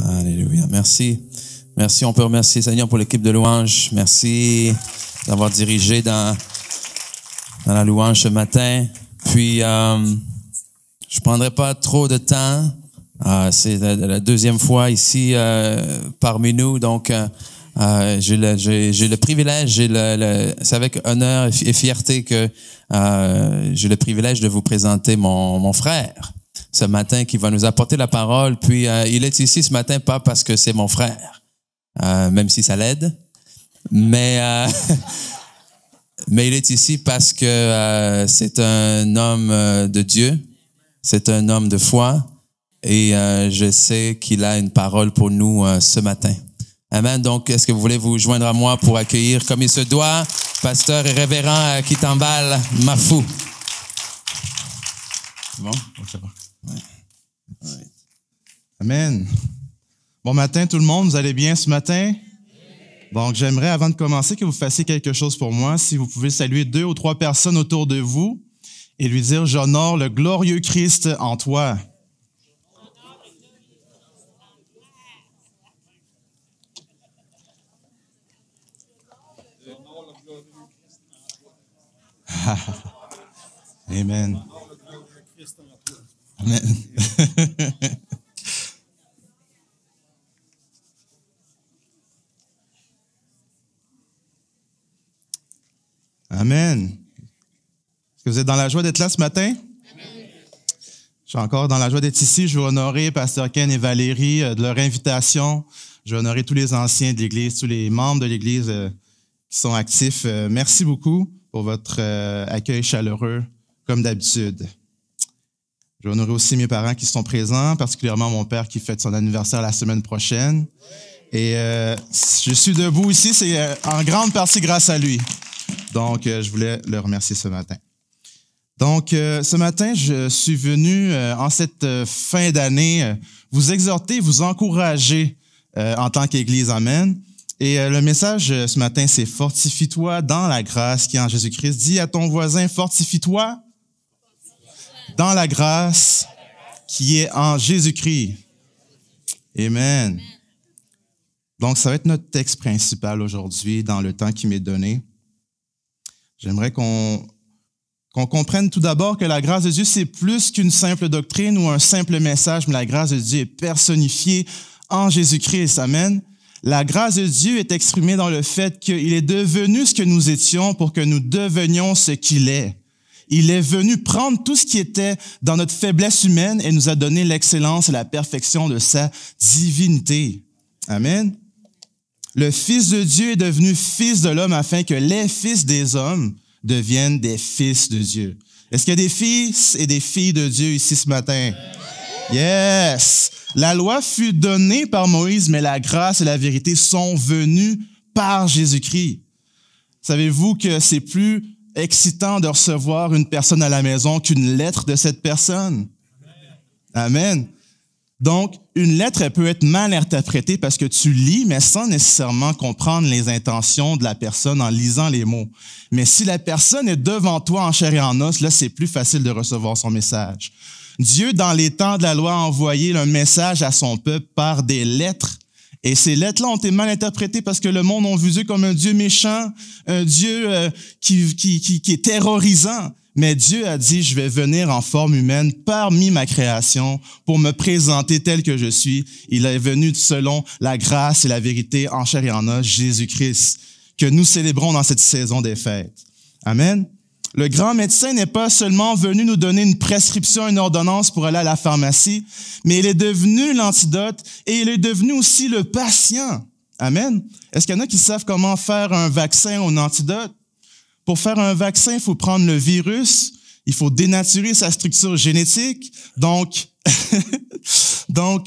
Alléluia. Merci. Merci. On peut remercier Seigneur pour l'équipe de louange. Merci d'avoir dirigé dans la louange ce matin. Puis, je prendrai pas trop de temps. C'est la deuxième fois ici parmi nous. Donc, j'ai le privilège, c'est avec honneur et fierté que j'ai le privilège de vous présenter mon frère ce matin qui va nous apporter la parole. Puis, il est ici ce matin pas parce que c'est mon frère, même si ça l'aide, mais mais il est ici parce que c'est un homme de Dieu, c'est un homme de foi et je sais qu'il a une parole pour nous ce matin. Amen. Donc, est-ce que vous voulez vous joindre à moi pour accueillir comme il se doit, pasteur et révérend Kitambal Mafou? C'est bon? C'est bon. Ouais. Amen. Bon matin tout le monde, vous allez bien ce matin? Donc, j'aimerais, avant de commencer, que vous fassiez quelque chose pour moi. Si vous pouvez saluer 2 ou 3 personnes autour de vous et lui dire « J'honore le glorieux Christ en toi ». Amen. Amen. Amen. Est-ce que vous êtes dans la joie d'être là ce matin? Amen. Je suis encore dans la joie d'être ici. Je veux honorer Pasteur Ken et Valérie de leur invitation. Je veux honorer tous les anciens de l'Église, tous les membres de l'Église qui sont actifs. Merci beaucoup pour votre accueil chaleureux, comme d'habitude. Je veux honorer aussi mes parents qui sont présents, particulièrement mon père qui fête son anniversaire la semaine prochaine. Et je suis debout ici, c'est en grande partie grâce à lui. Donc, je voulais le remercier ce matin. Donc, ce matin, je suis venu, en cette fin d'année, vous exhorter, vous encourager en tant qu'Église. Amen. Et le message ce matin, c'est « Fortifie-toi dans la grâce qui est en Jésus-Christ ». Dis à ton voisin « Fortifie-toi dans la grâce qui est en Jésus-Christ ». Amen. Donc, ça va être notre texte principal aujourd'hui dans le temps qui m'est donné. J'aimerais qu'on comprenne tout d'abord que la grâce de Dieu, c'est plus qu'une simple doctrine ou un simple message, mais la grâce de Dieu est personnifiée en Jésus-Christ. Amen. La grâce de Dieu est exprimée dans le fait qu'il est devenu ce que nous étions pour que nous devenions ce qu'il est. Il est venu prendre tout ce qui était dans notre faiblesse humaine et nous a donné l'excellence et la perfection de sa divinité. Amen. Le Fils de Dieu est devenu Fils de l'homme afin que les fils des hommes deviennent des fils de Dieu. Est-ce qu'il y a des fils et des filles de Dieu ici ce matin? Yes! La loi fut donnée par Moïse, mais la grâce et la vérité sont venues par Jésus-Christ. Savez-vous que c'est plus excitant de recevoir une personne à la maison qu'une lettre de cette personne? Amen. Donc, une lettre, elle peut être mal interprétée parce que tu lis, mais sans nécessairement comprendre les intentions de la personne en lisant les mots. Mais si la personne est devant toi en chair et en os, là, c'est plus facile de recevoir son message. Dieu, dans les temps de la loi, a envoyé un message à son peuple par des lettres. Et ces lettres-là ont été mal interprétées parce que le monde a vu Dieu comme un Dieu méchant, un Dieu qui est terrorisant. Mais Dieu a dit, je vais venir en forme humaine parmi ma création pour me présenter tel que je suis. Il est venu selon la grâce et la vérité en chair et en os, Jésus-Christ, que nous célébrons dans cette saison des fêtes. Amen. Le grand médecin n'est pas seulement venu nous donner une prescription, une ordonnance pour aller à la pharmacie, mais il est devenu l'antidote et il est devenu aussi le patient. Amen. Est-ce qu'il y en a qui savent comment faire un vaccin ou un antidote? Pour faire un vaccin, il faut prendre le virus, il faut dénaturer sa structure génétique, donc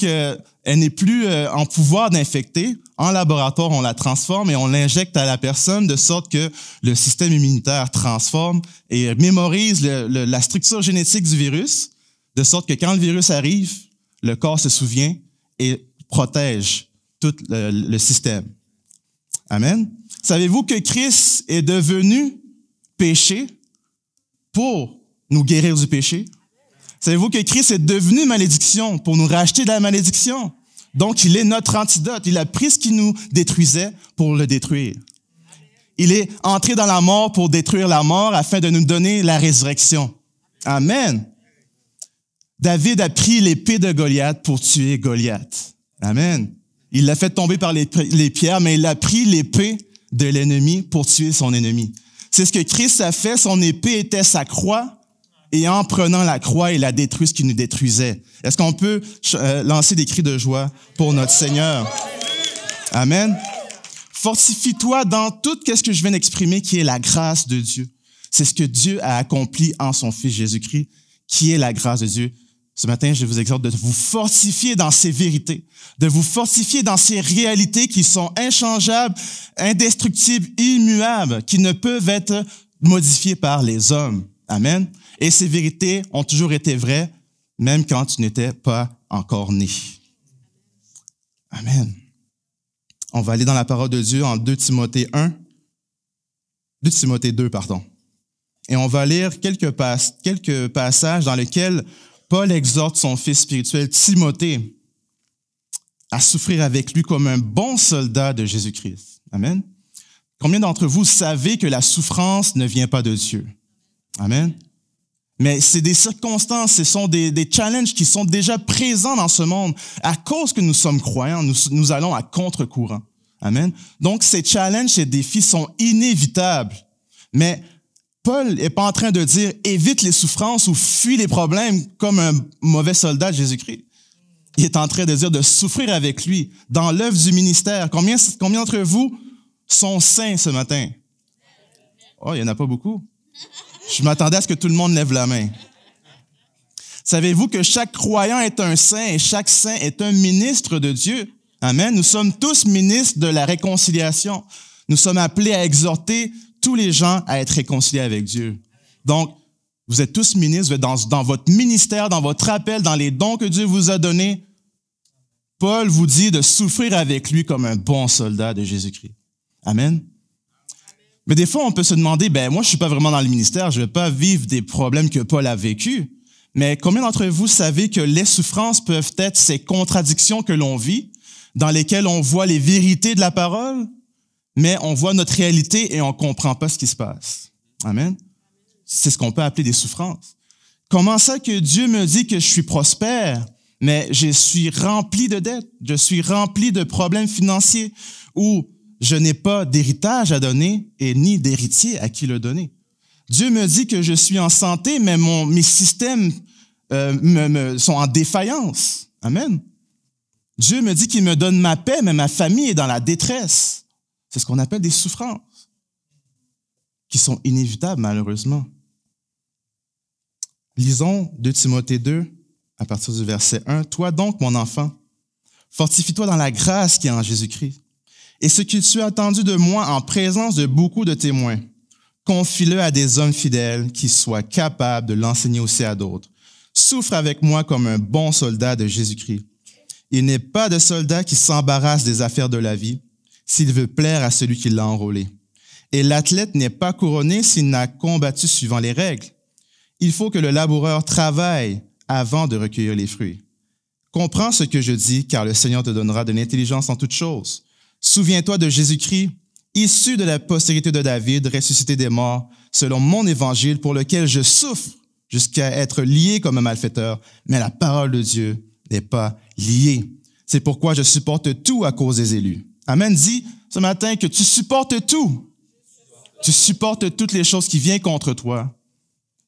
elle n'est plus en pouvoir d'infecter. En laboratoire, on la transforme et on l'injecte à la personne de sorte que le système immunitaire transforme et mémorise la structure génétique du virus, de sorte que quand le virus arrive, le corps se souvient et protège tout le système. Amen. Savez-vous que Christ est devenu péché pour nous guérir du péché? Savez-vous que Christ est devenu malédiction pour nous racheter de la malédiction? Donc, il est notre antidote. Il a pris ce qui nous détruisait pour le détruire. Il est entré dans la mort pour détruire la mort afin de nous donner la résurrection. Amen. David a pris l'épée de Goliath pour tuer Goliath. Amen. Il l'a fait tomber par les pierres, mais il a pris l'épée de l'ennemi pour tuer son ennemi. C'est ce que Christ a fait. Son épée était sa croix, et en prenant la croix, il a détruit ce qui nous détruisait. Est-ce qu'on peut lancer des cris de joie pour notre Seigneur? Amen. Fortifie-toi dans tout ce que je viens d'exprimer, qui est la grâce de Dieu. C'est ce que Dieu a accompli en son Fils Jésus-Christ, qui est la grâce de Dieu. Ce matin, je vous exhorte de vous fortifier dans ces vérités, de vous fortifier dans ces réalités qui sont inchangeables, indestructibles, immuables, qui ne peuvent être modifiées par les hommes. Amen. Et ces vérités ont toujours été vraies, même quand tu n'étais pas encore né. Amen. On va aller dans la parole de Dieu en 2 Timothée 2, pardon. Et on va lire quelques passages dans lesquels Paul exhorte son fils spirituel Timothée à souffrir avec lui comme un bon soldat de Jésus-Christ. Amen. Combien d'entre vous savez que la souffrance ne vient pas de Dieu? Amen. Mais c'est des circonstances, ce sont des challenges qui sont déjà présents dans ce monde. À cause que nous sommes croyants, nous allons à contre-courant. Amen. Donc, ces challenges, ces défis sont inévitables. Mais Paul n'est pas en train de dire « évite les souffrances » ou « fuis les problèmes » comme un mauvais soldat de Jésus-Christ. Il est en train de dire de souffrir avec lui dans l'œuvre du ministère. Combien d'entre vous sont saints ce matin? Oh, il n'y en a pas beaucoup. Je m'attendais à ce que tout le monde lève la main. Savez-vous que chaque croyant est un saint et chaque saint est un ministre de Dieu? Amen. Nous sommes tous ministres de la réconciliation. Nous sommes appelés à exhorter tous les gens à être réconciliés avec Dieu. Donc, vous êtes tous ministres, vous êtes dans votre ministère, dans votre appel, dans les dons que Dieu vous a donnés. Paul vous dit de souffrir avec lui comme un bon soldat de Jésus-Christ. Amen. Mais des fois, on peut se demander, moi, je suis pas vraiment dans le ministère, je vais pas vivre des problèmes que Paul a vécus. Mais combien d'entre vous savez que les souffrances peuvent être ces contradictions que l'on vit, dans lesquelles on voit les vérités de la parole, mais on voit notre réalité et on comprend pas ce qui se passe. Amen. C'est ce qu'on peut appeler des souffrances. Comment ça que Dieu me dit que je suis prospère, mais je suis rempli de dettes, je suis rempli de problèmes financiers, ou je n'ai pas d'héritage à donner et ni d'héritier à qui le donner. Dieu me dit que je suis en santé, mais mes systèmes sont en défaillance. Amen. Dieu me dit qu'il me donne ma paix, mais ma famille est dans la détresse. C'est ce qu'on appelle des souffrances qui sont inévitables, malheureusement. Lisons 2 Timothée 2, à partir du verset 1. « Toi donc, mon enfant, fortifie-toi dans la grâce qui est en Jésus-Christ. Et ce que tu as entendu de moi en présence de beaucoup de témoins, confie-le à des hommes fidèles qui soient capables de l'enseigner aussi à d'autres. Souffre avec moi comme un bon soldat de Jésus-Christ. Il n'est pas de soldat qui s'embarrasse des affaires de la vie s'il veut plaire à celui qui l'a enrôlé. Et l'athlète n'est pas couronné s'il n'a combattu suivant les règles. Il faut que le laboureur travaille avant de recueillir les fruits. Comprends ce que je dis, car le Seigneur te donnera de l'intelligence en toutes choses. Souviens-toi de Jésus-Christ, issu de la postérité de David, ressuscité des morts, selon mon évangile, pour lequel je souffre jusqu'à être lié comme un malfaiteur, mais la parole de Dieu n'est pas liée. C'est pourquoi je supporte tout à cause des élus. Amen. Dis ce matin que tu supportes tout. Tu supportes toutes les choses qui viennent contre toi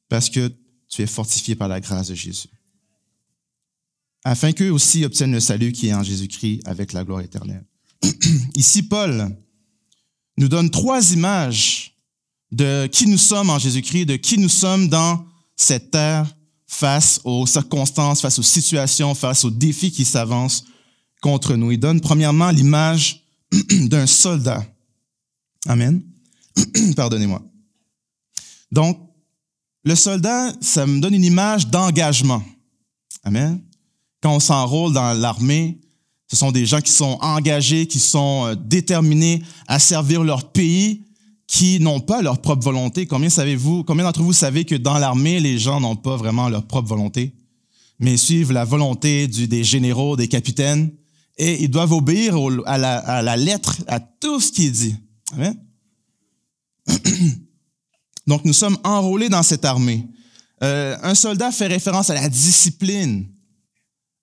parce que tu es fortifié par la grâce de Jésus. Afin qu'eux aussi obtiennent le salut qui est en Jésus-Christ avec la gloire éternelle. Ici, Paul nous donne 3 images de qui nous sommes en Jésus-Christ, de qui nous sommes dans cette terre face aux circonstances, face aux situations, face aux défis qui s'avancent contre nous. Il donne premièrement l'image d'un soldat. Amen. Pardonnez-moi. Donc, le soldat, ça me donne une image d'engagement. Amen. Quand on s'enrôle dans l'armée, ce sont des gens qui sont engagés, qui sont déterminés à servir leur pays, qui n'ont pas leur propre volonté. Combien d'entre vous savez que dans l'armée, les gens n'ont pas vraiment leur propre volonté, mais suivent la volonté des généraux, des capitaines, Et ils doivent obéir à la lettre, à tout ce qui est dit. Amen. Donc, nous sommes enrôlés dans cette armée. Un soldat fait référence à la discipline,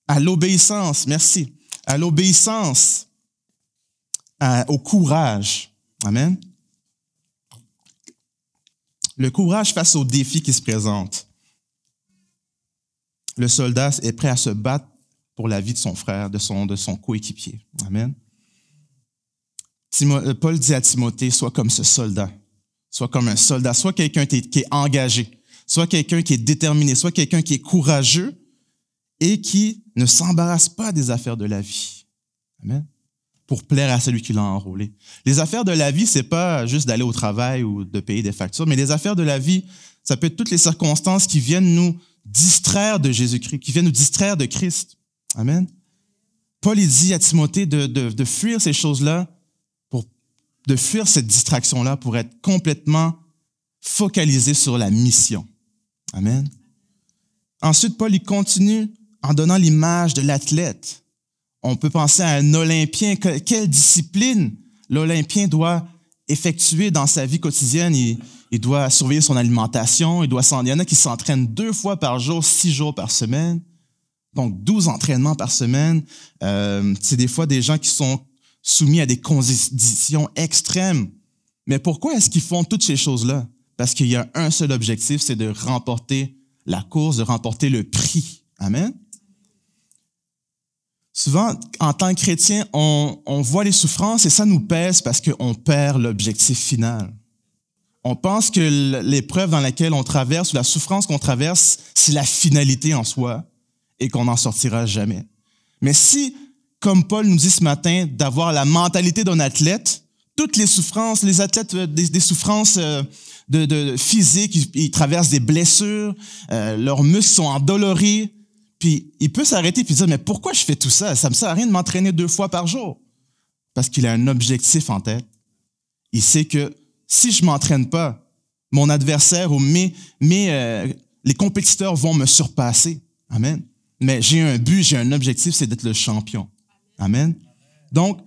à l'obéissance, merci, à l'obéissance, au courage. Amen. Le courage face aux défis qui se présentent. Le soldat est prêt à se battre pour la vie de son frère, de son coéquipier. Amen. Paul dit à Timothée, sois comme ce soldat. Sois comme un soldat. Sois quelqu'un qui est engagé. Sois quelqu'un qui est déterminé. Sois quelqu'un qui est courageux et qui ne s'embarrasse pas des affaires de la vie. Amen. Pour plaire à celui qui l'a enrôlé. Les affaires de la vie, c'est pas juste d'aller au travail ou de payer des factures, mais les affaires de la vie, ça peut être toutes les circonstances qui viennent nous distraire de Jésus-Christ, qui viennent nous distraire de Christ. Amen. Paul, il dit à Timothée de fuir ces choses-là, de fuir cette distraction-là pour être complètement focalisé sur la mission. Amen. Ensuite, Paul, il continue en donnant l'image de l'athlète. On peut penser à un Olympien. Quelle discipline l'Olympien doit effectuer dans sa vie quotidienne? Il doit surveiller son alimentation. Il y en a qui s'entraînent 2 fois par jour, 6 jours par semaine. Donc, 12 entraînements par semaine. C'est des fois des gens qui sont soumis à des conditions extrêmes. Mais pourquoi est-ce qu'ils font toutes ces choses-là? Parce qu'il y a un seul objectif, c'est de remporter la course, de remporter le prix. Amen. Souvent, en tant que chrétien, on voit les souffrances et ça nous pèse parce qu'on perd l'objectif final. On pense que l'épreuve dans laquelle on traverse ou la souffrance qu'on traverse, c'est la finalité en soi et qu'on n'en sortira jamais. Mais si, comme Paul nous dit ce matin, d'avoir la mentalité d'un athlète, toutes les souffrances, les athlètes, des souffrances physiques, ils traversent des blessures, leurs muscles sont endoloris, puis il peut s'arrêter et dire, mais pourquoi je fais tout ça? Ça me sert à rien de m'entraîner 2 fois par jour. Parce qu'il a un objectif en tête. Il sait que si je m'entraîne pas, mon adversaire ou les compétiteurs vont me surpasser. Amen. Mais j'ai un but, j'ai un objectif, c'est d'être le champion. Amen. Donc,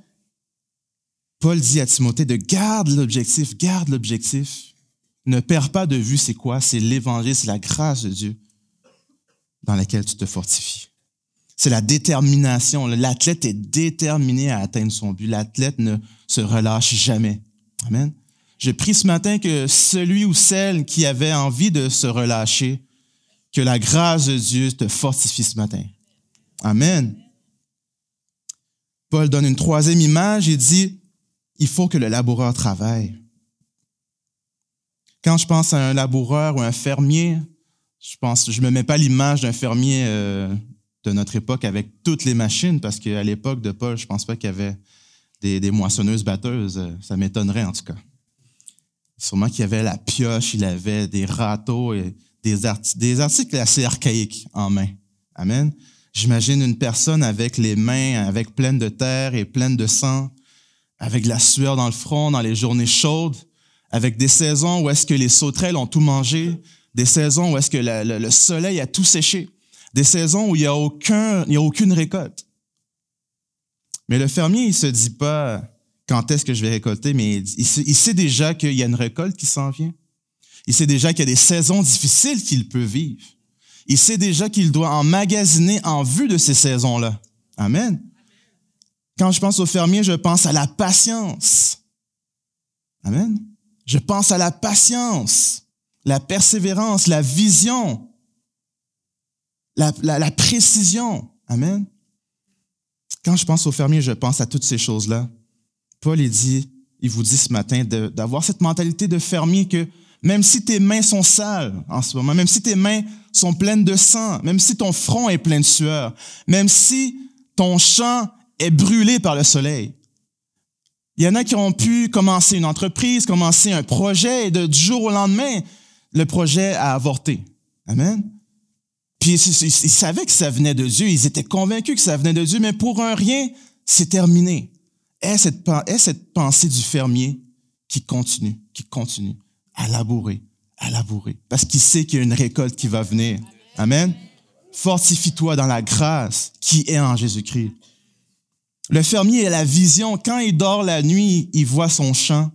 Paul dit à Timothée de garde l'objectif. Ne perds pas de vue c'est quoi? C'est l'évangile, c'est la grâce de Dieu dans laquelle tu te fortifies. C'est la détermination. L'athlète est déterminé à atteindre son but. L'athlète ne se relâche jamais. Amen. Je prie ce matin que celui ou celle qui avait envie de se relâcher, que la grâce de Dieu te fortifie ce matin. Amen. Paul donne une 3e image, il dit, il faut que le laboureur travaille. Quand je pense à un laboureur ou un fermier, je me mets pas l'image d'un fermier de notre époque avec toutes les machines, parce qu'à l'époque de Paul, je pense pas qu'il y avait des moissonneuses-batteuses. Ça m'étonnerait en tout cas. Sûrement qu'il y avait la pioche, il avait des râteaux et des articles assez archaïques en main. Amen. J'imagine une personne avec les mains avec pleines de terre et pleines de sang, avec de la sueur dans le front, dans les journées chaudes, avec des saisons où est-ce que les sauterelles ont tout mangé, des saisons où est-ce que le soleil a tout séché, des saisons où il y a aucune récolte. Mais le fermier, il se dit pas quand est-ce que je vais récolter, mais il sait déjà qu'il y a une récolte qui s'en vient. Il sait déjà qu'il y a des saisons difficiles qu'il peut vivre. Il sait déjà qu'il doit emmagasiner en vue de ces saisons-là. Amen. Quand je pense au fermier, je pense à la patience. Amen. Je pense à la patience, la persévérance, la vision, la précision. Amen. Quand je pense au fermier, je pense à toutes ces choses-là. Paul, il vous dit ce matin d'avoir cette mentalité de fermier que même si tes mains sont sales en ce moment, même si tes mains sont pleines de sang, même si ton front est plein de sueur, même si ton champ est brûlé par le soleil. Il y en a qui ont pu commencer une entreprise, commencer un projet et du jour au lendemain, le projet a avorté. Amen. Puis ils savaient que ça venait de Dieu, ils étaient convaincus que ça venait de Dieu, mais pour un rien, c'est terminé. Est cette pensée du fermier qui continue à labourer, parce qu'il sait qu'il y a une récolte qui va venir. Amen. Fortifie-toi dans la grâce qui est en Jésus-Christ. Le fermier a la vision. Quand il dort la nuit, il voit son champ,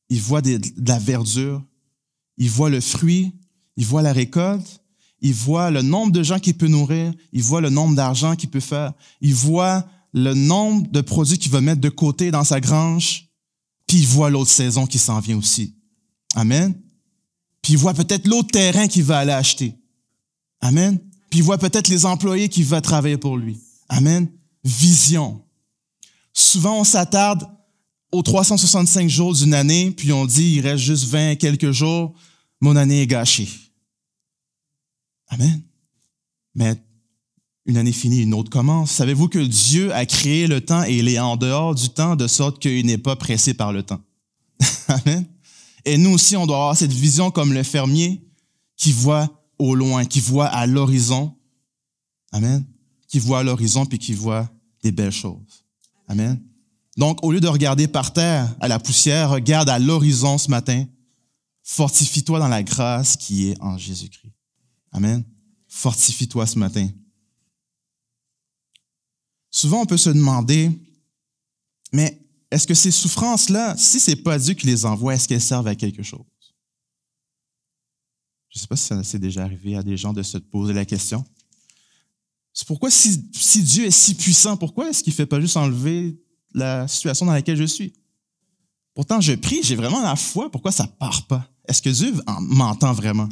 il voit de la verdure, il voit le fruit, il voit la récolte, il voit le nombre de gens qu'il peut nourrir, il voit le nombre d'argent qu'il peut faire, il voit le nombre de produits qu'il va mettre de côté dans sa grange, puis il voit l'autre saison qui s'en vient aussi. Amen. Puis il voit peut-être l'autre terrain qu'il va aller acheter. Amen. Puis il voit peut-être les employés qui vont travailler pour lui. Amen. Vision. Souvent, on s'attarde aux 365 jours d'une année, puis on dit, il reste juste 20 quelques jours, mon année est gâchée. Amen. Mais une année finie, une autre commence. Savez-vous que Dieu a créé le temps et il est en dehors du temps de sorte qu'il n'est pas pressé par le temps. Amen. Et nous aussi, on doit avoir cette vision comme le fermier qui voit au loin, qui voit à l'horizon. Amen. Qui voit à l'horizon puis qui voit des belles choses. Amen. Donc, au lieu de regarder par terre à la poussière, regarde à l'horizon ce matin. Fortifie-toi dans la grâce qui est en Jésus-Christ. Amen. Fortifie-toi ce matin. Souvent, on peut se demander, mais est-ce que ces souffrances-là, si ce n'est pas Dieu qui les envoie, est-ce qu'elles servent à quelque chose? Je ne sais pas si ça s'est déjà arrivé à des gens de se poser la question. C'est pourquoi, si Dieu est si puissant, pourquoi est-ce qu'il ne fait pas juste enlever la situation dans laquelle je suis? Pourtant, je prie, j'ai vraiment la foi. Pourquoi ça ne part pas? Est-ce que Dieu m'entend vraiment?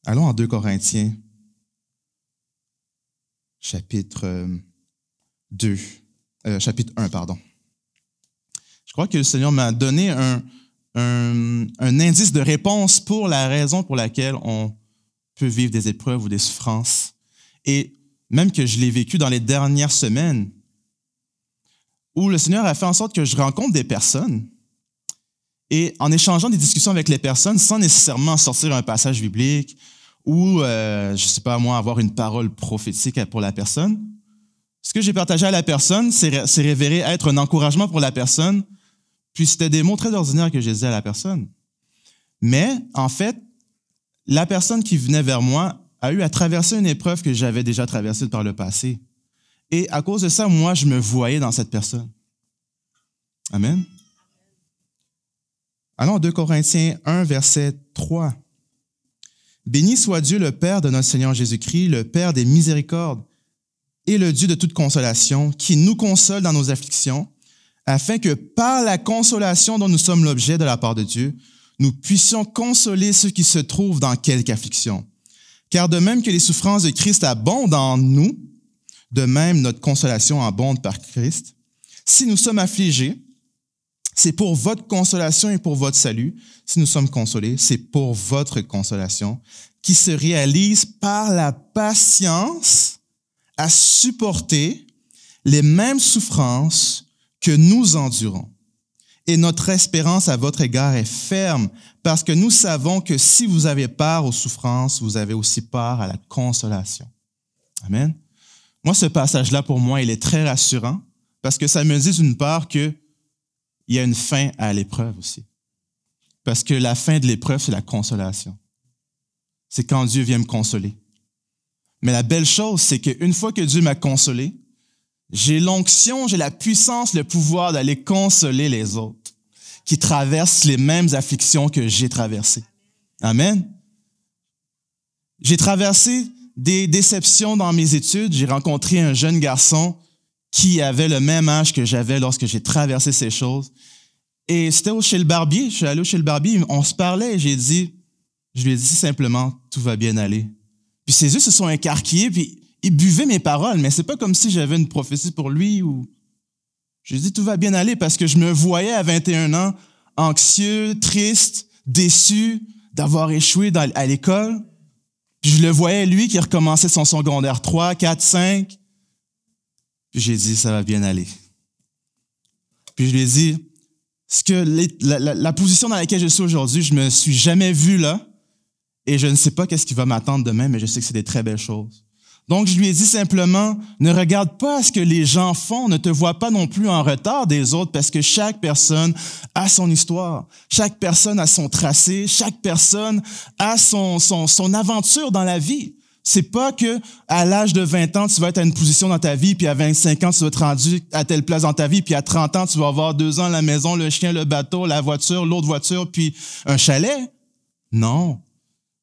Allons en 2 Corinthiens, chapitre 1, pardon. Je crois que le Seigneur m'a donné un indice de réponse pour la raison pour laquelle on peut vivre des épreuves ou des souffrances. Et même que je l'ai vécu dans les dernières semaines, où le Seigneur a fait en sorte que je rencontre des personnes et en échangeant des discussions avec les personnes sans nécessairement sortir un passage biblique ou, je ne sais pas moi, avoir une parole prophétique pour la personne, ce que j'ai partagé à la personne s'est révélé être un encouragement pour la personne. Puis c'était des mots très ordinaires que je disais à la personne. Mais, en fait, la personne qui venait vers moi a eu à traverser une épreuve que j'avais déjà traversée par le passé. Et à cause de ça, moi, je me voyais dans cette personne. Amen. Allons en 2 Corinthiens 1, verset 3. « Béni soit Dieu, le Père de notre Seigneur Jésus-Christ, le Père des miséricordes et le Dieu de toute consolation, qui nous console dans nos afflictions, afin que par la consolation dont nous sommes l'objet de la part de Dieu, nous puissions consoler ceux qui se trouvent dans quelque affliction. Car de même que les souffrances de Christ abondent en nous, de même notre consolation abonde par Christ. Si nous sommes affligés, c'est pour votre consolation et pour votre salut. Si nous sommes consolés, c'est pour votre consolation, qui se réalise par la patience à supporter les mêmes souffrances que nous endurons. Et notre espérance à votre égard est ferme, parce que nous savons que si vous avez part aux souffrances, vous avez aussi part à la consolation. Amen. Moi, ce passage-là, pour moi, il est très rassurant, parce que ça me dit d'une part qu'il y a une fin à l'épreuve aussi. Parce que la fin de l'épreuve, c'est la consolation. C'est quand Dieu vient me consoler. Mais la belle chose, c'est qu'une fois que Dieu m'a consolé, j'ai l'onction, j'ai la puissance, le pouvoir d'aller consoler les autres qui traversent les mêmes afflictions que j'ai traversées. Amen. J'ai traversé des déceptions dans mes études. J'ai rencontré un jeune garçon qui avait le même âge que j'avais lorsque j'ai traversé ces choses. Et c'était chez le barbier. Je suis allé chez le barbier, on se parlait et je lui ai dit simplement, tout va bien aller. Puis ses yeux se sont écarquillés, puis il buvait mes paroles, mais c'est pas comme si j'avais une prophétie pour lui ou... Je lui ai dit, tout va bien aller parce que je me voyais à 21 ans, anxieux, triste, déçu d'avoir échoué à l'école. Puis je le voyais, lui, qui recommençait son secondaire 3, 4, 5. Puis j'ai dit, ça va bien aller. Puis je lui ai dit, la position dans laquelle je suis aujourd'hui, je me suis jamais vu là et je ne sais pas qu'est-ce qui va m'attendre demain, mais je sais que c'est des très belles choses. Donc, je lui ai dit simplement, ne regarde pas ce que les gens font, ne te vois pas non plus en retard des autres parce que chaque personne a son histoire, chaque personne a son tracé, chaque personne a son aventure dans la vie. C'est pas que à l'âge de 20 ans, tu vas être à une position dans ta vie, puis à 25 ans, tu vas être rendu à telle place dans ta vie, puis à 30 ans, tu vas avoir 2 ans la maison, le chien, le bateau, la voiture, l'autre voiture, puis un chalet. Non.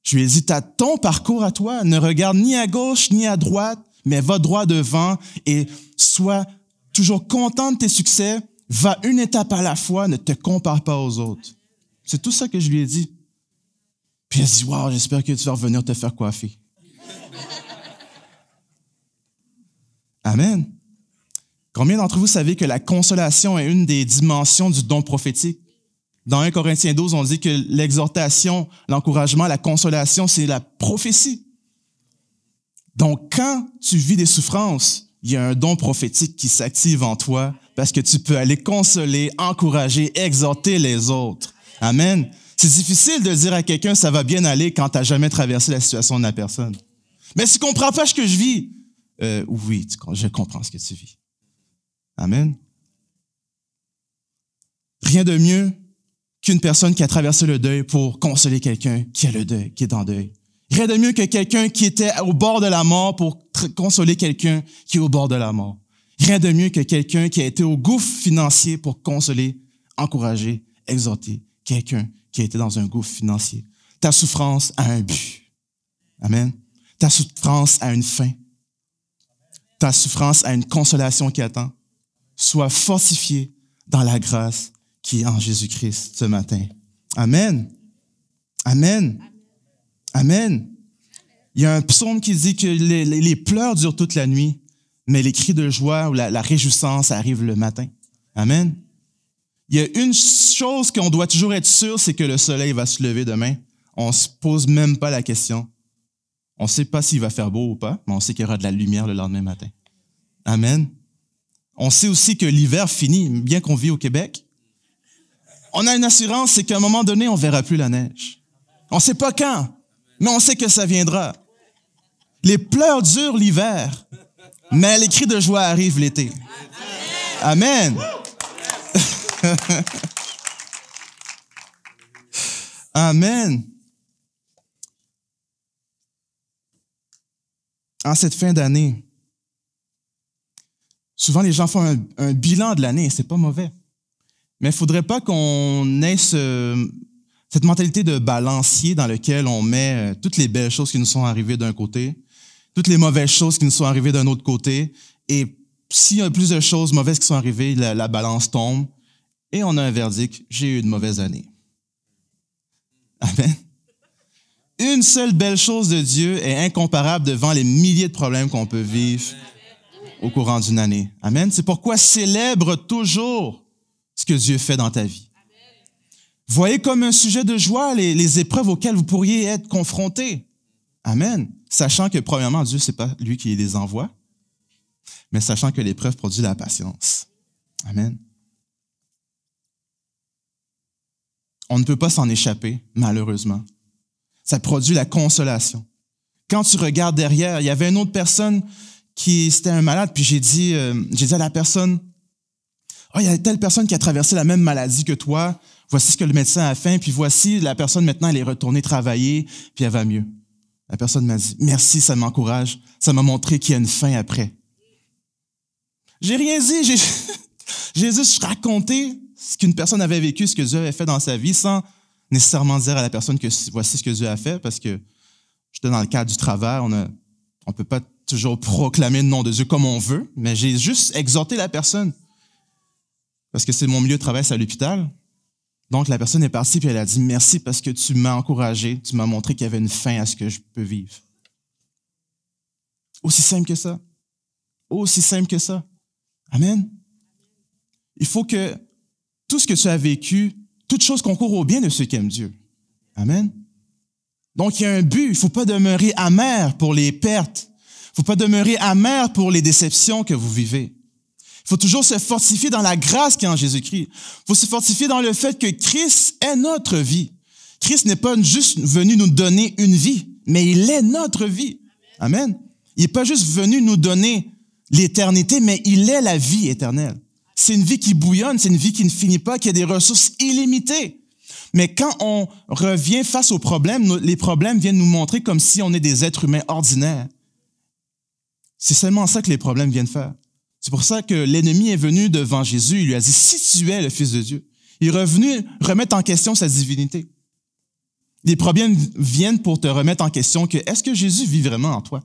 Je lui ai dit, t'as ton parcours à toi. Ne regarde ni à gauche ni à droite, mais va droit devant et sois toujours content de tes succès. Va une étape à la fois, ne te compare pas aux autres. C'est tout ça que je lui ai dit. Puis elle a dit, wow, j'espère que tu vas revenir te faire coiffer. Amen. Combien d'entre vous savez que la consolation est une des dimensions du don prophétique? Dans 1 Corinthiens 12, on dit que l'exhortation, l'encouragement, la consolation, c'est la prophétie. Donc, quand tu vis des souffrances, il y a un don prophétique qui s'active en toi parce que tu peux aller consoler, encourager, exhorter les autres. Amen. C'est difficile de dire à quelqu'un « ça va bien aller » quand tu n'as jamais traversé la situation de la personne. Mais si tu ne comprends pas ce que je vis, oui, je comprends ce que tu vis. Amen. Rien de mieux qu'une personne qui a traversé le deuil pour consoler quelqu'un qui a le deuil, qui est en deuil. Rien de mieux que quelqu'un qui était au bord de la mort pour consoler quelqu'un qui est au bord de la mort. Rien de mieux que quelqu'un qui a été au gouffre financier pour consoler, encourager, exhorter quelqu'un qui a été dans un gouffre financier. Ta souffrance a un but. Amen. Ta souffrance a une fin. Ta souffrance a une consolation qui attend. Sois fortifié dans la grâce qui est en Jésus-Christ ce matin. Amen. Amen. Amen. Il y a un psaume qui dit que les pleurs durent toute la nuit, mais les cris de joie ou la réjouissance arrivent le matin. Amen. Il y a une chose qu'on doit toujours être sûr, c'est que le soleil va se lever demain. On se pose même pas la question. On ne sait pas s'il va faire beau ou pas, mais on sait qu'il y aura de la lumière le lendemain matin. Amen. On sait aussi que l'hiver finit, bien qu'on vit au Québec. On a une assurance, c'est qu'à un moment donné, on ne verra plus la neige. On ne sait pas quand, mais on sait que ça viendra. Les pleurs durent l'hiver, mais les cris de joie arrivent l'été. Amen. Amen. En cette fin d'année, souvent les gens font un bilan de l'année, c'est pas mauvais. Mais il ne faudrait pas qu'on ait cette mentalité de balancier dans lequel on met toutes les belles choses qui nous sont arrivées d'un côté, toutes les mauvaises choses qui nous sont arrivées d'un autre côté, et s'il y a plus de choses mauvaises qui sont arrivées, la balance tombe, et on a un verdict, j'ai eu une mauvaise année. Amen. Une seule belle chose de Dieu est incomparable devant les milliers de problèmes qu'on peut vivre au courant d'une année. Amen. C'est pourquoi célèbre toujours ce que Dieu fait dans ta vie. Voyez comme un sujet de joie les épreuves auxquelles vous pourriez être confrontés. Amen. Sachant que, premièrement, Dieu, c'est pas lui qui les envoie, mais sachant que l'épreuve produit la patience. Amen. On ne peut pas s'en échapper, malheureusement. Ça produit la consolation. Quand tu regardes derrière, il y avait une autre personne c'était un malade, puis j'ai dit à la personne, « Oh, il y a telle personne qui a traversé la même maladie que toi. Voici ce que le médecin a fait, puis voici, la personne maintenant, elle est retournée travailler, puis elle va mieux. » La personne m'a dit, « Merci, ça m'encourage. Ça m'a montré qu'il y a une fin après. » J'ai rien dit, j'ai juste raconté ce qu'une personne avait vécu, ce que Dieu avait fait dans sa vie, sans nécessairement dire à la personne que voici ce que Dieu a fait, parce que j'étais dans le cadre du travail, on peut pas toujours proclamer le nom de Dieu comme on veut, mais j'ai juste exhorté la personne. Parce que c'est mon milieu de travail, c'est à l'hôpital. Donc, la personne est partie, puis elle a dit, merci parce que tu m'as encouragé, tu m'as montré qu'il y avait une fin à ce que je peux vivre. Aussi simple que ça. Aussi simple que ça. Amen. Il faut que tout ce que tu as vécu, toute chose concourt au bien de ceux qui aiment Dieu. Amen. Donc, il y a un but. Il ne faut pas demeurer amer pour les pertes. Il ne faut pas demeurer amer pour les déceptions que vous vivez. Il faut toujours se fortifier dans la grâce qui est en Jésus-Christ. Il faut se fortifier dans le fait que Christ est notre vie. Christ n'est pas juste venu nous donner une vie, mais il est notre vie. Amen. Il n'est pas juste venu nous donner l'éternité, mais il est la vie éternelle. C'est une vie qui bouillonne, c'est une vie qui ne finit pas, qui a des ressources illimitées. Mais quand on revient face aux problèmes, les problèmes viennent nous montrer comme si on est des êtres humains ordinaires. C'est seulement ça que les problèmes viennent faire. C'est pour ça que l'ennemi est venu devant Jésus, il lui a dit, si tu es le Fils de Dieu, il est revenu remettre en question sa divinité. Les problèmes viennent pour te remettre en question que est-ce que Jésus vit vraiment en toi?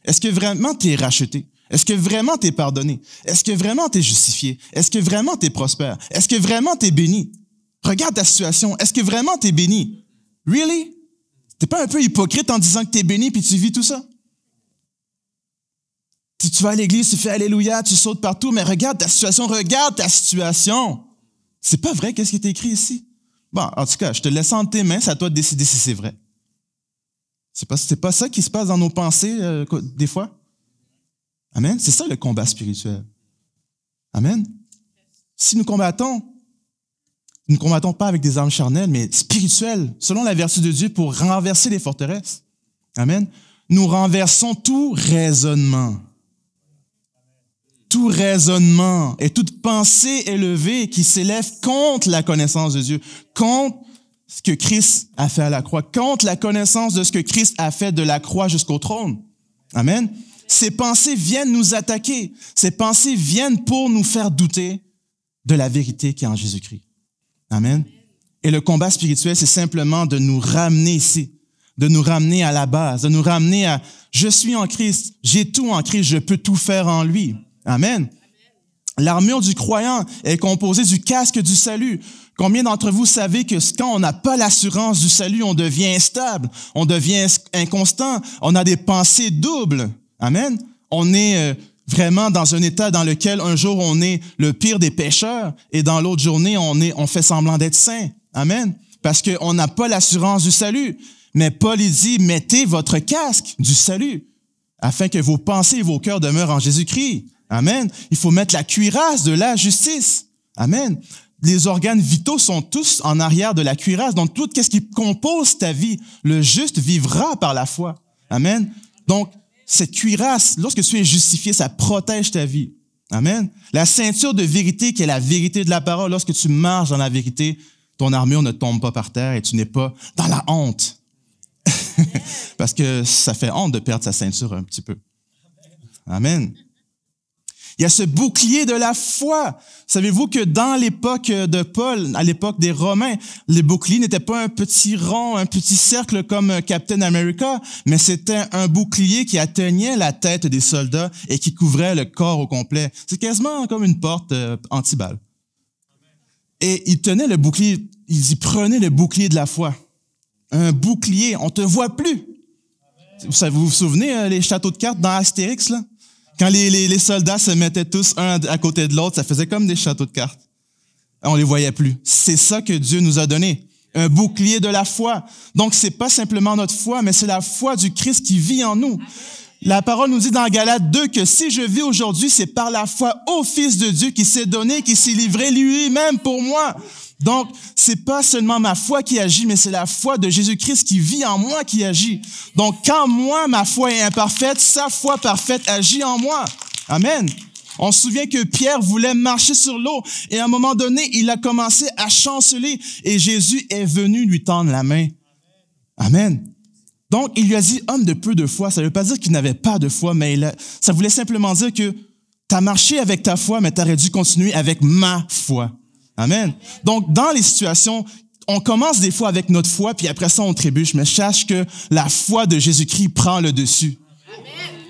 Est-ce que vraiment tu es racheté? Est-ce que vraiment tu es pardonné? Est-ce que vraiment tu es justifié? Est-ce que vraiment tu es prospère? Est-ce que vraiment tu es béni? Regarde ta situation. Est-ce que vraiment tu es béni? Really? T'es pas un peu hypocrite en disant que tu es béni puis tu vis tout ça? Tu vas à l'église, tu fais Alléluia, tu sautes partout, mais regarde ta situation, regarde ta situation. C'est pas vrai, qu'est-ce qui est écrit ici? Bon, en tout cas, je te laisse entre tes mains, c'est à toi de décider si c'est vrai. C'est pas ça qui se passe dans nos pensées, des fois? Amen? C'est ça le combat spirituel. Amen? Si nous combattons pas avec des armes charnelles, mais spirituelles, selon la vertu de Dieu, pour renverser les forteresses. Amen? Nous renversons tout raisonnement. Tout raisonnement et toute pensée élevée qui s'élève contre la connaissance de Dieu, contre ce que Christ a fait à la croix, contre la connaissance de ce que Christ a fait de la croix jusqu'au trône. Amen. Ces pensées viennent nous attaquer. Ces pensées viennent pour nous faire douter de la vérité qui est en Jésus-Christ. Amen. Et le combat spirituel, c'est simplement de nous ramener ici, de nous ramener à la base, de nous ramener à « Je suis en Christ, j'ai tout en Christ, je peux tout faire en lui ». Amen. L'armure du croyant est composée du casque du salut. Combien d'entre vous savez que quand on n'a pas l'assurance du salut, on devient instable, on devient inconstant, on a des pensées doubles. Amen. On est vraiment dans un état dans lequel un jour on est le pire des pécheurs et dans l'autre journée on fait semblant d'être saint. Amen. Parce qu'on n'a pas l'assurance du salut. Mais Paul il dit, mettez votre casque du salut afin que vos pensées et vos cœurs demeurent en Jésus-Christ. Amen. Il faut mettre la cuirasse de la justice. Amen. Les organes vitaux sont tous en arrière de la cuirasse. Donc, tout ce qui compose ta vie, le juste vivra par la foi. Amen. Donc, cette cuirasse, lorsque tu es justifié, ça protège ta vie. Amen. La ceinture de vérité qui est la vérité de la parole, lorsque tu marches dans la vérité, ton armure ne tombe pas par terre et tu n'es pas dans la honte. Parce que ça fait honte de perdre sa ceinture un petit peu. Amen. Il y a ce bouclier de la foi. Savez-vous que dans l'époque de Paul, à l'époque des Romains, les boucliers n'étaient pas un petit rond, un petit cercle comme Captain America, mais c'était un bouclier qui atteignait la tête des soldats et qui couvrait le corps au complet. C'est quasiment comme une porte anti-balle. Et il tenait le bouclier, il dit, prenez le bouclier de la foi. Un bouclier, on te voit plus. Vous vous souvenez, les châteaux de cartes dans Astérix, là? Quand les soldats se mettaient tous un à côté de l'autre, ça faisait comme des châteaux de cartes. On les voyait plus. C'est ça que Dieu nous a donné. Un bouclier de la foi. Donc, c'est pas simplement notre foi, mais c'est la foi du Christ qui vit en nous. La parole nous dit dans Galates 2 que si je vis aujourd'hui, c'est par la foi au Fils de Dieu qui s'est donné, qui s'est livré lui-même pour moi. Donc, c'est pas seulement ma foi qui agit, mais c'est la foi de Jésus-Christ qui vit en moi qui agit. Donc, quand moi, ma foi est imparfaite, sa foi parfaite agit en moi. Amen. On se souvient que Pierre voulait marcher sur l'eau et à un moment donné, il a commencé à chanceler et Jésus est venu lui tendre la main. Amen. Donc, il lui a dit, homme de peu de foi. Ça ne veut pas dire qu'il n'avait pas de foi, mais ça voulait simplement dire que tu as marché avec ta foi, mais tu aurais dû continuer avec ma foi. Amen. Donc, dans les situations, on commence des fois avec notre foi, puis après ça, on trébuche, mais sache que la foi de Jésus-Christ prend le dessus.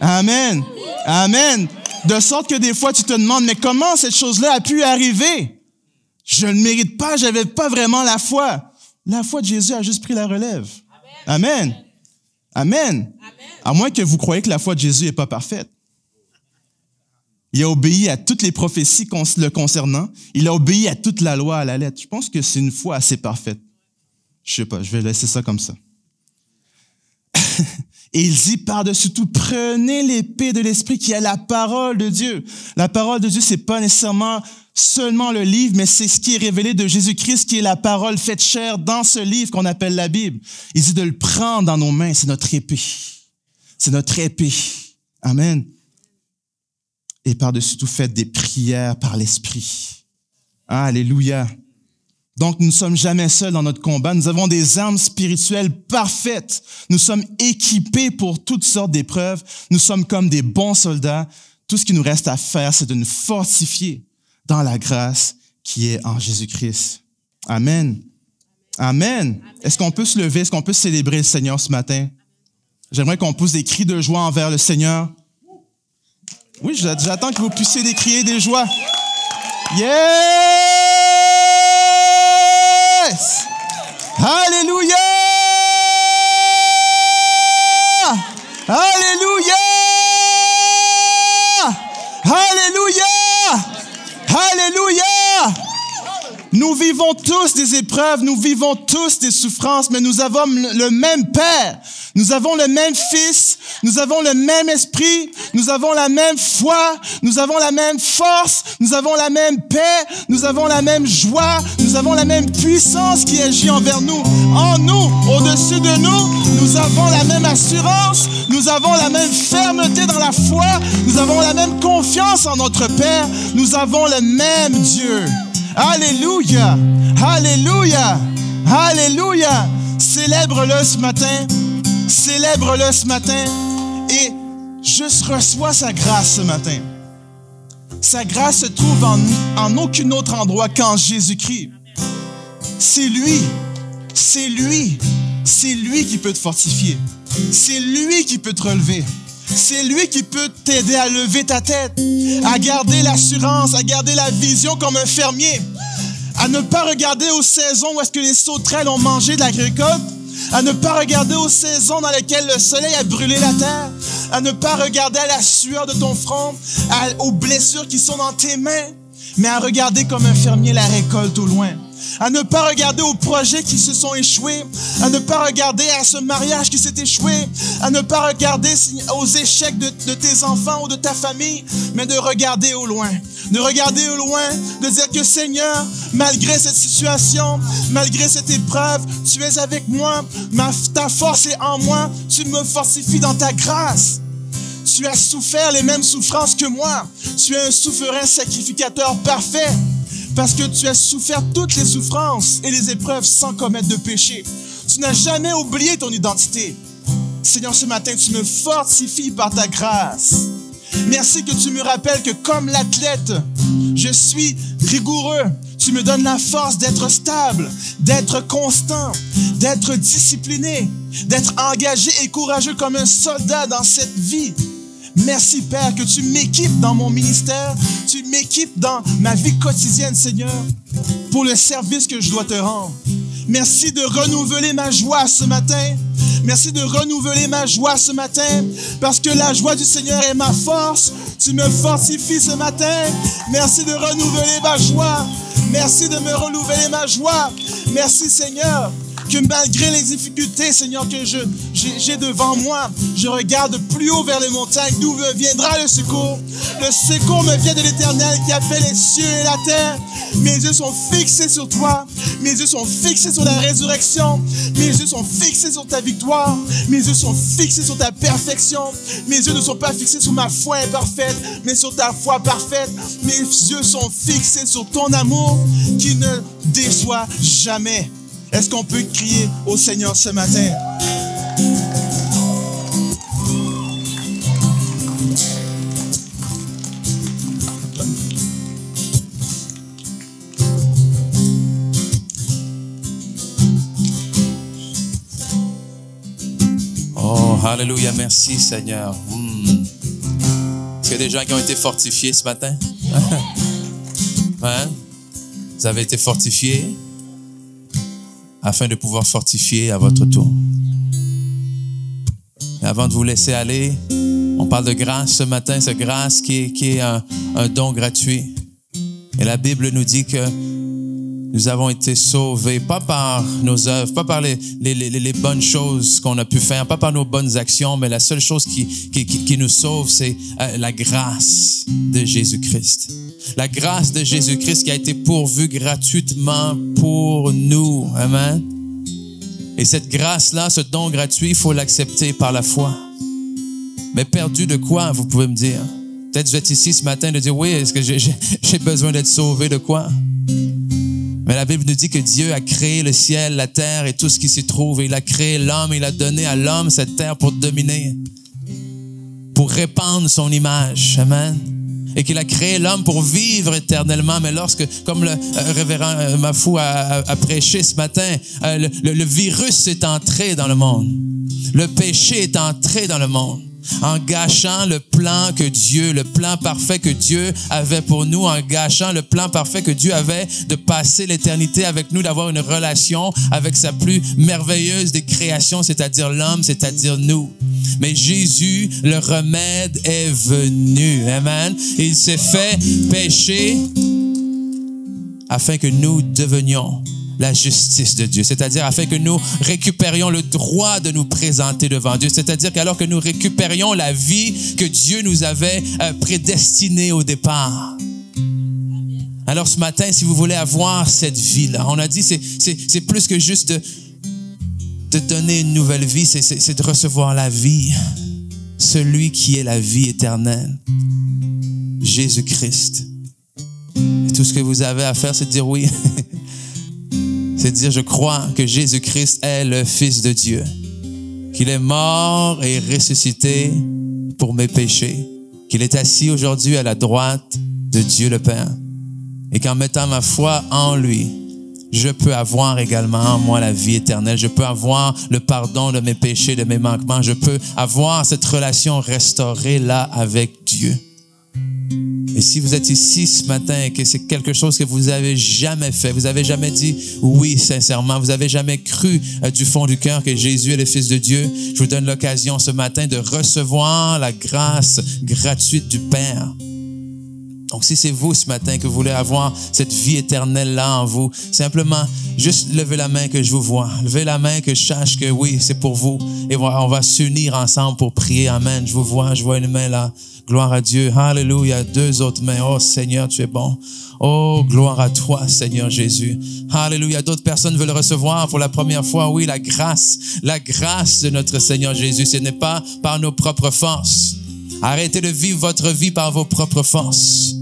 Amen. Amen. De sorte que des fois, tu te demandes, mais comment cette chose-là a pu arriver? Je ne mérite pas, j'avais pas vraiment la foi. La foi de Jésus a juste pris la relève. Amen. Amen. À moins que vous croyez que la foi de Jésus n'est pas parfaite. Il a obéi à toutes les prophéties le concernant. Il a obéi à toute la loi à la lettre. Je pense que c'est une foi assez parfaite. Je sais pas, je vais laisser ça comme ça. Et il dit par-dessus tout, prenez l'épée de l'Esprit qui est la parole de Dieu. La parole de Dieu, c'est pas nécessairement seulement le livre, mais c'est ce qui est révélé de Jésus-Christ, qui est la parole faite chair dans ce livre qu'on appelle la Bible. Il dit de le prendre dans nos mains, c'est notre épée. C'est notre épée. Amen. Et par-dessus tout, faites des prières par l'Esprit. Alléluia. Donc, nous ne sommes jamais seuls dans notre combat. Nous avons des armes spirituelles parfaites. Nous sommes équipés pour toutes sortes d'épreuves. Nous sommes comme des bons soldats. Tout ce qui nous reste à faire, c'est de nous fortifier dans la grâce qui est en Jésus-Christ. Amen. Amen. Est-ce qu'on peut se lever? Est-ce qu'on peut célébrer le Seigneur ce matin? J'aimerais qu'on pousse des cris de joie envers le Seigneur. Oui, j'attends que vous puissiez décrier des joies. Yes! Alléluia! Alléluia! Alléluia! Alléluia! Nous vivons tous des épreuves, nous vivons tous des souffrances, mais nous avons le même Père. Nous avons le même Fils, nous avons le même Esprit, nous avons la même foi, nous avons la même force, nous avons la même paix, nous avons la même joie, nous avons la même puissance qui agit envers nous. En nous, au-dessus de nous, nous avons la même assurance, nous avons la même fermeté dans la foi, nous avons la même confiance en notre Père, nous avons le même Dieu. Alléluia! Alléluia! Alléluia! Célèbre-le ce matin. Célèbre-le ce matin et juste reçois sa grâce ce matin. Sa grâce se trouve en aucun autre endroit qu'en Jésus-Christ. C'est lui qui peut te fortifier. C'est lui qui peut te relever. C'est lui qui peut t'aider à lever ta tête, à garder l'assurance, à garder la vision comme un fermier, à ne pas regarder aux saisons où est-ce que les sauterelles ont mangé de la récolte, à ne pas regarder aux saisons dans lesquelles le soleil a brûlé la terre, à ne pas regarder à la sueur de ton front, aux blessures qui sont dans tes mains, mais à regarder comme un fermier la récolte au loin. À ne pas regarder aux projets qui se sont échoués, à ne pas regarder à ce mariage qui s'est échoué, à ne pas regarder aux échecs de tes enfants ou de ta famille, mais de regarder au loin. De regarder au loin, de dire que Seigneur, malgré cette situation, malgré cette épreuve, tu es avec moi, ta force est en moi, tu me fortifies dans ta grâce. Tu as souffert les mêmes souffrances que moi. Tu es un souverain sacrificateur parfait. Parce que tu as souffert toutes les souffrances et les épreuves sans commettre de péché. Tu n'as jamais oublié ton identité. Seigneur, ce matin, tu me fortifies par ta grâce. Merci que tu me rappelles que comme l'athlète, je suis rigoureux. Tu me donnes la force d'être stable, d'être constant, d'être discipliné, d'être engagé et courageux comme un soldat dans cette vie. Merci, Père, que tu m'équipes dans mon ministère, tu m'équipes dans ma vie quotidienne, Seigneur, pour le service que je dois te rendre. Merci de renouveler ma joie ce matin. Merci de renouveler ma joie ce matin, parce que la joie du Seigneur est ma force. Tu me fortifies ce matin. Merci de renouveler ma joie. Merci de me renouveler ma joie. Merci, Seigneur, que malgré les difficultés, Seigneur, que j'ai devant moi, je regarde plus haut vers les montagnes, d'où me viendra le secours. Le secours me vient de l'Éternel qui a fait les cieux et la terre. Mes yeux sont fixés sur toi. Mes yeux sont fixés sur la résurrection. Mes yeux sont fixés sur ta victoire. Mes yeux sont fixés sur ta perfection. Mes yeux ne sont pas fixés sur ma foi imparfaite, mais sur ta foi parfaite. Mes yeux sont fixés sur ton amour qui ne déçoit jamais. Est-ce qu'on peut crier au Seigneur ce matin? Oh, alléluia, merci Seigneur. Est-ce qu'il y a des gens qui ont été fortifiés ce matin? Hein? Vous avez été fortifiés afin de pouvoir fortifier à votre tour. Et avant de vous laisser aller, on parle de grâce ce matin, cette grâce qui est un don gratuit. Et la Bible nous dit que nous avons été sauvés, pas par nos œuvres, pas par les bonnes choses qu'on a pu faire, pas par nos bonnes actions, mais la seule chose qui nous sauve, c'est la grâce de Jésus-Christ. La grâce de Jésus-Christ qui a été pourvue gratuitement pour nous. Amen. Et cette grâce-là, ce don gratuit, il faut l'accepter par la foi. Mais perdu de quoi, vous pouvez me dire? Peut-être vous êtes ici ce matin de dire, oui, est-ce que j'ai besoin d'être sauvé de quoi? Mais la Bible nous dit que Dieu a créé le ciel, la terre et tout ce qui s'y trouve. Et il a créé l'homme, il a donné à l'homme cette terre pour dominer, pour répandre son image. Amen. Et qu'il a créé l'homme pour vivre éternellement. Mais lorsque, comme le révérend Mafou a prêché ce matin, le virus est entré dans le monde. Le péché est entré dans le monde, en gâchant le plan parfait que Dieu avait pour nous, en gâchant le plan parfait que Dieu avait de passer l'éternité avec nous, d'avoir une relation avec sa plus merveilleuse des créations, c'est-à-dire l'homme, c'est-à-dire nous. Mais Jésus, le remède, est venu. Amen. Il s'est fait pécher afin que nous devenions la justice de Dieu, c'est-à-dire afin que nous récupérions le droit de nous présenter devant Dieu, c'est-à-dire qu'alors que nous récupérions la vie que Dieu nous avait prédestinée au départ. Alors ce matin, si vous voulez avoir cette vie-là, on a dit c'est plus que juste de donner une nouvelle vie, c'est de recevoir la vie, celui qui est la vie éternelle, Jésus-Christ. Et tout ce que vous avez à faire, c'est de dire oui. C'est de dire, je crois que Jésus-Christ est le Fils de Dieu, qu'il est mort et ressuscité pour mes péchés, qu'il est assis aujourd'hui à la droite de Dieu le Père, et qu'en mettant ma foi en lui, je peux avoir également en moi la vie éternelle. Je peux avoir le pardon de mes péchés, de mes manquements. Je peux avoir cette relation restaurée là avec Dieu. Et si vous êtes ici ce matin et que c'est quelque chose que vous avez jamais fait, vous avez jamais dit oui sincèrement, vous avez jamais cru du fond du cœur que Jésus est le Fils de Dieu, je vous donne l'occasion ce matin de recevoir la grâce gratuite du Père. Donc, si c'est vous ce matin que vous voulez avoir cette vie éternelle-là en vous, simplement juste levez la main que je vous vois. Levez la main que je sache que oui, c'est pour vous. Et on va s'unir ensemble pour prier. Amen. Je vois une main là. Gloire à Dieu. Alléluia. 2 autres mains. Oh Seigneur, tu es bon. Oh, gloire à toi, Seigneur Jésus. Alléluia. D'autres personnes veulent recevoir pour la première fois, oui, la grâce de notre Seigneur Jésus. Ce n'est pas par nos propres forces. Arrêtez de vivre votre vie par vos propres forces.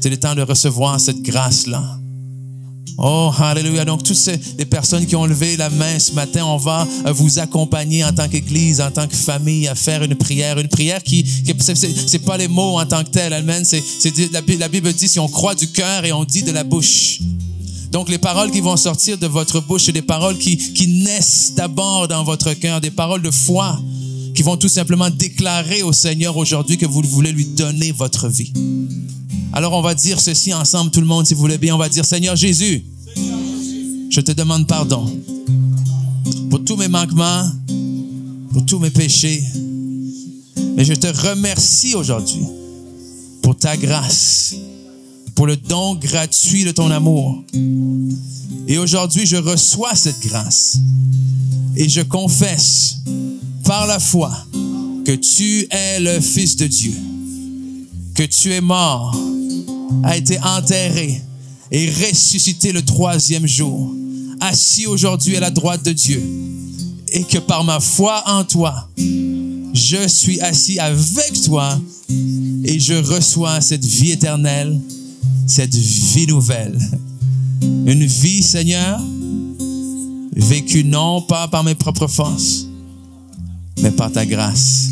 C'est le temps de recevoir cette grâce-là. Oh, alléluia. Donc, toutes les personnes qui ont levé la main ce matin, on va vous accompagner en tant qu'Église, en tant que famille, à faire une prière. Une prière qui c'est pas les mots en tant que tels. Amen. La Bible dit, si on croit du cœur et on dit de la bouche. Donc, les paroles qui vont sortir de votre bouche, c'est des paroles qui naissent d'abord dans votre cœur, des paroles de foi, qui vont tout simplement déclarer au Seigneur aujourd'hui que vous voulez lui donner votre vie. Alors, on va dire ceci ensemble, tout le monde, si vous voulez bien. On va dire, Seigneur Jésus, je te demande pardon pour tous mes manquements, pour tous mes péchés. Et je te remercie aujourd'hui pour ta grâce, pour le don gratuit de ton amour. Et aujourd'hui, je reçois cette grâce et je confesse par la foi que tu es le Fils de Dieu, que tu es mort, a été enterré et ressuscité le 3e jour, assis aujourd'hui à la droite de Dieu, et que par ma foi en toi, je suis assis avec toi et je reçois cette vie éternelle, cette vie nouvelle. Une vie, Seigneur, vécue non pas par mes propres forces, mais par ta grâce.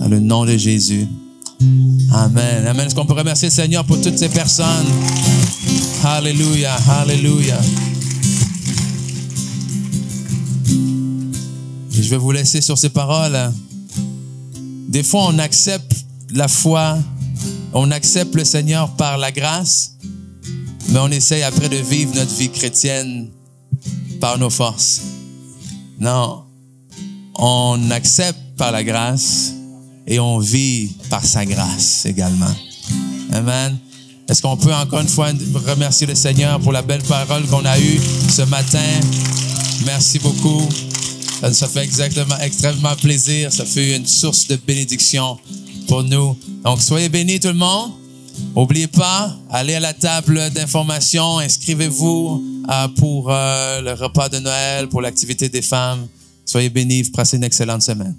Dans le nom de Jésus. Amen. Amen. Est-ce qu'on peut remercier le Seigneur pour toutes ces personnes? Alléluia. Alléluia. Et je vais vous laisser sur ces paroles. Des fois, on accepte la foi, on accepte le Seigneur par la grâce, mais on essaye après de vivre notre vie chrétienne par nos forces. Non. On accepte par la grâce et on vit par sa grâce également. Amen. Est-ce qu'on peut encore une fois remercier le Seigneur pour la belle parole qu'on a eue ce matin? Merci beaucoup. Ça fait extrêmement plaisir. Ça fait une source de bénédiction pour nous. Donc, soyez bénis tout le monde. N'oubliez pas, allez à la table d'information, inscrivez-vous pour le repas de Noël, pour l'activité des femmes. Soyez bénis, passez une excellente semaine.